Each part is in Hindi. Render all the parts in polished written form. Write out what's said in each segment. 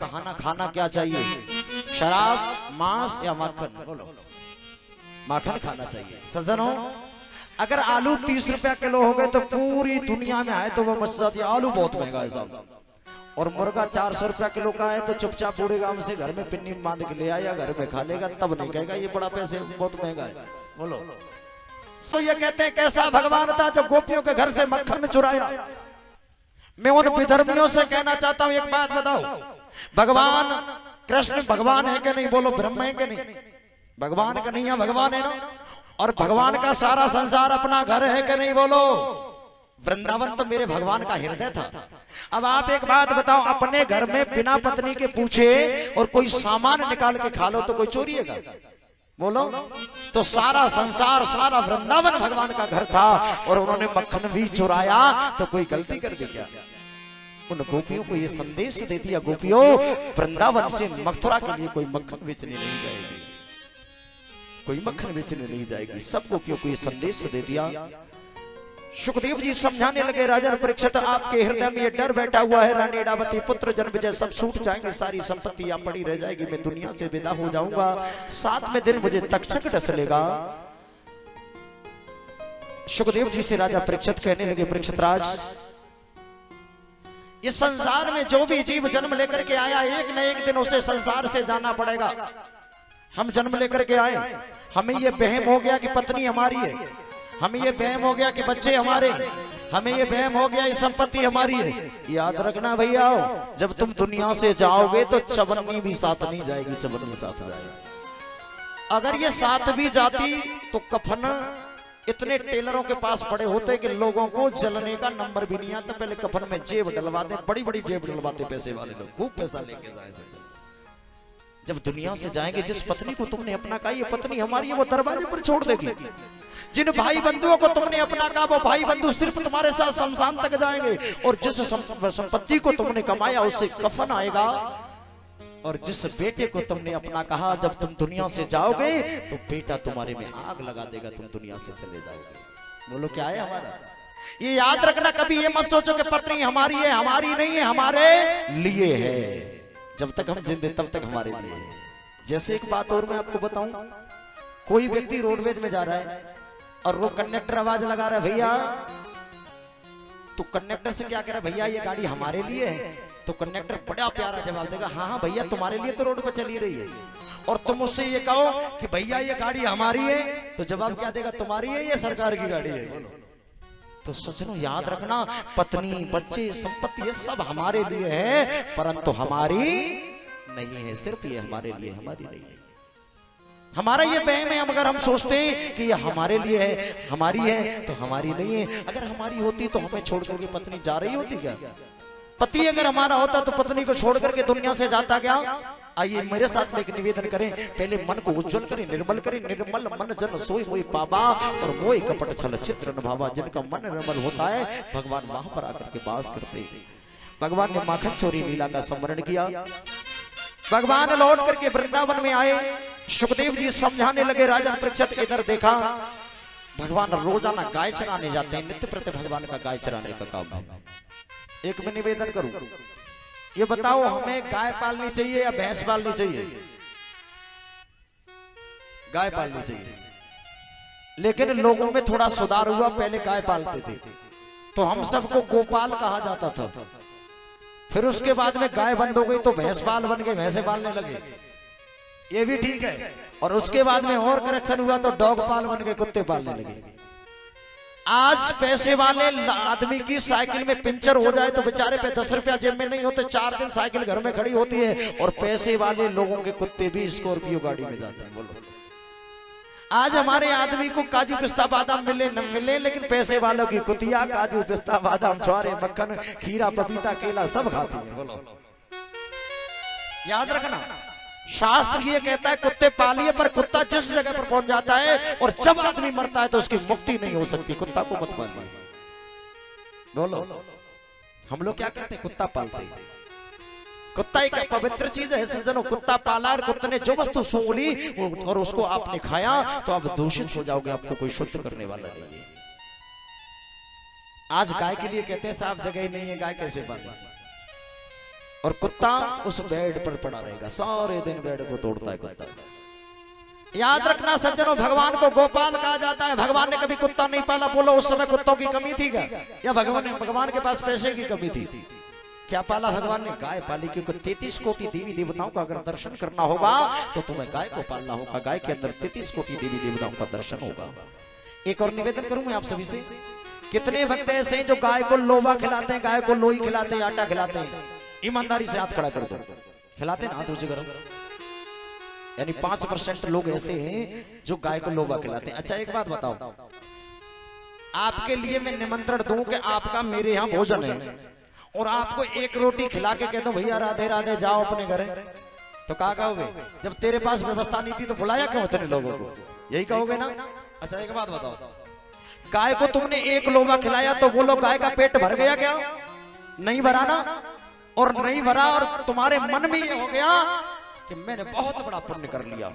खाना खाना क्या चाहिए, शराब, मांस या माखन? बोलो, माखन खाना चाहिए। सज्जनों, अगर आलू 30 रुपया किलो हो गए तो पूरी दुनिया में आए तो वो मच जाती है। आलू बहुत महंगा है साहब, और मुर्गा 400 रुपया किलो का है तो चुपचाप बूढ़े गांव से घर में पिन्नी बांध के ले आया, घर में खा लेगा, तब नहीं कहेगा ये बड़ा पैसे बहुत महंगा है। बोलो, सो ये कहते हैं कैसा भगवान था जो गोपियों के घर से मक्खन चुराया। मैं उन विधर्मियों से कहना चाहता हूं, एक बात बताओ, भगवान कृष्ण भगवान है कि नहीं? बोलो, ब्रह्म है कि नहीं? भगवान का नहीं है, भगवान है ना। और भगवान का सारा संसार अपना घर है कि नहीं? बोलो, वृंदावन तो मेरे भगवान का हृदय था। अब आप एक बात बताओ, अपने घर में बिना पत्नी के पूछे और कोई सामान निकाल के खा लो तो कोई चोरिएगा? बोलो, तो सारा संसार, सारा वृंदावन भगवान का घर था और उन्होंने मक्खन भी चुराया तो कोई गलती कर दी क्या? उन गोपियों को ये संदेश दे दिया, गोपियों, वृंदावन से मथुरा के लिए कोई मक्खन बेचने नहीं जाएगी, कोई मक्खन बेचने नहीं जाएगी। सब गोपियों को ये संदेश दे दिया। सुखदेव जी समझाने लगे, राजा परीक्षित, आपके हृदय में ये डर बैठा हुआ है, रानी इडावती, पुत्र जन्मजय सब छूट जाएंगे, सारी संपत्ति यहाँ पड़ी रह जाएगी, मैं दुनिया से विदा हो जाऊंगा, 7वें दिन मुझे तक्षक डस लेगा। सुखदेव जी से राजा परीक्षित कहने लगे, परीक्षित राज, इस संसार में जो भी जीव जन्म लेकर के आया, एक न एक दिन उसे संसार से जाना पड़ेगा। हम जन्म लेकर के आए, हमें ये वहम हो गया कि पत्नी हमारी है, हमें ये वहम हो गया कि बच्चे हमारे, हमें ये वहम हो गया ये संपत्ति हमारी है। याद रखना भैया, जब तुम दुनिया से जाओगे तो चवन्नी भी साथ नहीं जाएगी, चवन्नी साथ जाएगी। अगर ये साथ भी जाती तो कफन इतने टेलरों के पास पड़े होते कि लोगों को जलने का नंबर भी नहीं आता। पहले कफन में जेब डलवाते, बड़ी बड़ी जेब डलवाते पैसे वाले लोग, खूब पैसा लेके जाए। जब दुनिया से जाएंगे, जिस पत्नी को तुमने अपना कहा ये पत्नी हमारी है, वो दरवाजे पर छोड़ देगी। जिन भाई बंधुओं को तुमने अपना कहा वो भाई बंधु सिर्फ तुम्हारे साथ शमशान तक जाएंगे, और जिस संपत्ति को तुमने कमाया उससे कफन आएगा। और जिस बेटे को तुमने अपना कहा जब तुम दुनिया से जाओगे तो बेटा तुम्हारे में आग लगा देगा, तुम दुनिया से चले जाओगे। बोलो, क्या है हमारा? ये याद रखना, कभी ये मत सोचो कि पत्नी हमारी है, हमारी नहीं है, हमारे लिए है। जब तक हम जिंदे तब तक हमारे लिए है। जैसे एक बात और मैं आपको बताऊं, कोई व्यक्ति रोडवेज में जा रहा है और वो कंडक्टर आवाज लगा रहा है, भैया, तो कंडक्टर से क्या कह रहा है, भैया ये गाड़ी हमारे लिए है। तो कंडक्टर बड़ा प्यारा जवाब देगा, हाँ हाँ भैया तुम्हारे लिए तो रोड पर चली रही है। और तुम उससे ये कहो कि भैया ये गाड़ी हमारी है, तो जवाब क्या देगा, तुम्हारी है या सरकार की गाड़ी है? बोलो, तो सज्जनों याद रखना, पत्नी, बच्चे, संपत्ति ये सब हमारे लिए है, परंतु हमारी नहीं है। सिर्फ ये हमारे लिए, हमारी नहीं है। हमारा ये वहम है, अगर हम सोचते हैं कि ये हमारे लिए है, हमारी है, तो हमारी नहीं है। अगर हमारी होती तो हमें छोड़ करके पत्नी जा रही होती क्या? पति अगर हमारा होता तो पत्नी को छोड़ करके दुनिया से जाता क्या? आइए मेरे साथ में एक निवेदन करें, पहले मन को उज्जवल करें, निर्मल करें। निर्मल मन जन सोई मोई पावा, और मोई कपट छल चित्र न भावा। जिनका मन निर्मल होता है भगवान वहां पर आकर के वास करते हैं। भगवान ने माखन चोरी लीला का स्मरण किया। भगवान लौट करके वृंदावन में आए। सुखदेव जी समझाने लगे, राजा परीक्षित इधर देखा, भगवान रोजाना गाय चराने जाते हैं, नित्य प्रति भगवान का गाय चराने का काम है। एक मैं निवेदन करूं, ये बताओ हमें गाय पालनी चाहिए या भैंस पालनी चाहिए? गाय पालनी चाहिए, लेकिन लोगों में थोड़ा सुधार हुआ। पहले गाय पालते थे तो हम सबको गोपाल कहा जाता था, फिर उसके बाद में गाय बंद हो गई तो भैंस पाल बन गए, भैंसे पालने लगे, ये भी ठीक है। और उसके बाद में और करेक्शन हुआ तो डॉग पाल बन गए, कुत्ते पालने लगे। आज पैसे वाले आदमी की साइकिल में पंचर हो जाए तो बेचारे पे 10 रुपया जेब में नहीं होते, 4 दिन साइकिल घर में खड़ी होती है। और पैसे वाले लोगों के कुत्ते भी स्कॉर्पियो गाड़ी में जाते हैं। बोलो, आज हमारे आदमी को काजू पिस्ता बादाम मिले न मिले, लेकिन पैसे वालों की कुतिया काजू पिस्ता बादाम छुआरे मक्खन खीरा पपीता केला सब खाती है। बोलो, याद रखना, शास्त्र ये कहता है कुत्ते पालिए, पर कुत्ता जिस जगह पर पहुंच जाता है और जब आदमी मरता है तो उसकी मुक्ति नहीं हो सकती। कुत्ता को मत पालिए। बोलो, हम लोग क्या करते हैं, कुत्ता पालते हैं। कुत्ता एक पवित्र चीज है सज्जनों। कुत्ता पाला और कुत्ते ने जो वस्तु सूंघ ली और उसको आपने खाया तो आप दूषित हो जाओगे, आपको कोई शुद्ध करने वाला नहीं है। आज गाय के लिए कहते हैं साफ जगह ही नहीं है, गाय कैसे पाले? और कुत्ता उस बेड पर पड़ा रहेगा, सारे दिन बेड को तोड़ता है कुत्ता। याद रखना सज्जनों, भगवान को गोपाल कहा जाता है। भगवान ने कभी कुत्ता नहीं पाला। बोलो उस समय कुत्तों की कमी थी क्या, या भगवान के पास पैसे की कमी थी? क्या पाला भगवान ने? गाय पाली, क्योंकि 33 कोटि देवी देवताओं का अगर दर्शन करना होगा तो तुम्हें गाय को पालना होगा। गाय के अंदर 33 कोटि देवी देवताओं का दर्शन होगा। एक और निवेदन करूं मैं आप सभी से, कितने भक्त ऐसे हैं जो गाय को लोवा खिलाते हैं, गाय को लोई खिलाते हैं, आटा खिलाते हैं? ईमानदारी से हाथ खड़ा कर दो। खिलाते हैं ना? हाथ ऊंचे करो। यानी 5% लोग ऐसे हैं जो गाय को लोवा खिलाते हैं। अच्छा एक बात बताओ, आपके लिए मैं निमंत्रण दूं कि आपका मेरे यहाँ भोजन है और आपको एक रोटी खिला के कह दो भैया राधे राधे जाओ अपने घर, तो क्या कहोगे? जब तेरे पास व्यवस्था नहीं थी तो बुलाया क्यों इतने लोगों को? यही कहोगे ना? अच्छा एक बात बताओ, गाय को तुमने एक लोवा खिलाया तो बोलो गाय का पेट भर गया क्या? नहीं भरा ना? और नहीं भरा और तुम्हारे मन में ये हो गया कि मैंने बहुत बड़ा पुण्य कर लिया।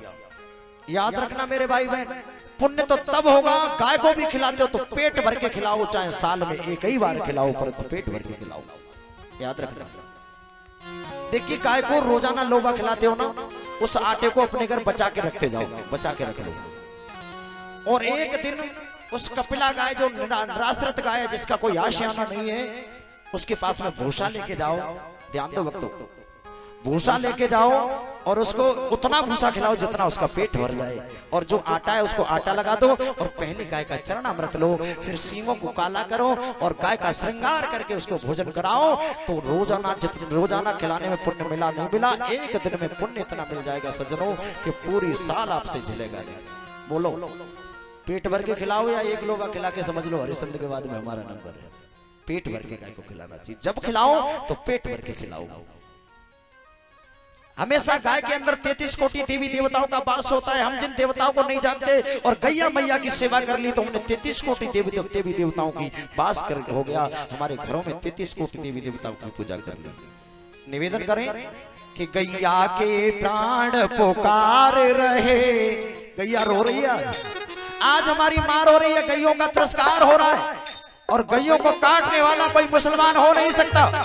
याद रखना मेरे भाई बहन, पुण्य तो तब होगा, गाय को भी खिलाते हो तो पेट भर के खिलाओ, चाहे साल में एक ही बार खिलाओ, परंतु पेट भर के खिलाओ। याद रखना। देखिए गाय को रोजाना लोबा खिलाते हो ना, उस आटे को अपने घर बचा के रखते जाओ, बचा के रख लो। और एक दिन उस कपिला गाय जो निराश्रित गाय है, जिसका कोई आशियाना नहीं है, उसके पास में भूसा लेके जाओ। ध्यान दो वक्तों, भूसा लेके जाओ और उसको उतना भूसा खिलाओ जितना उसका पेट भर जाए। और जो आटा है उसको आटा लगा दो और पहले गाय का चरण अमृत लो, फिर सींगों को काला करो और गाय का श्रृंगार करके उसको भोजन कराओ। तो रोजाना खिलाने में पुण्य मिला नहीं मिला, एक दिन में पुण्य इतना मिल जाएगा सज्जनों कि पूरी साल आपसे झेलेगा नहीं। बोलो पेट भर के खिलाओ या एक लोगा खिला के समझ लो हरिश्चंद्र के बाद में हमारा नंबर है। पेट भर के गाय को खिलाना चाहिए, जब खिलाओ तो पेट भर के खिलाओ। हमेशा गाय के अंदर 33 कोटि देवी देवताओं का वास होता है। हम जिन देवताओं को नहीं जानते और गैया मैया की सेवा कर ली तो हमने 33 कोटि देवी देवताओं की वास कर हो गया। हमारे घरों में 33 कोटि देवी देवताओं की पूजा कर ली। निवेदन करें कि गैया के प्राण पुकार रहे। गैया रो रही है, आज हमारी मां रो रही है, गैयों का तिरस्कार हो रहा है और गैयों को काटने वाला कोई मुसलमान हो नहीं सकता।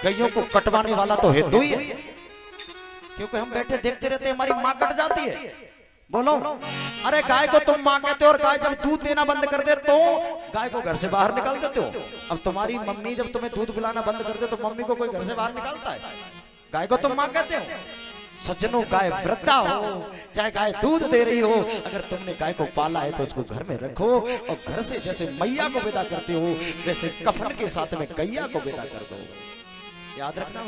गैयों को कटवाने वाला तो हिंदू ही है, क्योंकि हम बैठे देखते रहते हैं हमारी मां कट जाती है। बोलो, अरे गाय को तुम मां कहते हो और गाय जब दूध देना बंद कर दे तो गाय को घर से बाहर निकाल देते हो। अब तुम्हारी मम्मी जब तुम्हें दूध पिलाना बंद कर दे तो मम्मी को कोई घर से बाहर निकालता है? गाय को तुम मां कहते हो। सज्जनों, गाय वृद्धा हो चाहे गाय दूध दे रही हो, अगर तुमने गाय को पाला है तो उसको घर में रखो और घर से जैसे मैया को विदा करते हो वैसे कफन के साथ में गैया को विदा कर दो। याद रखना।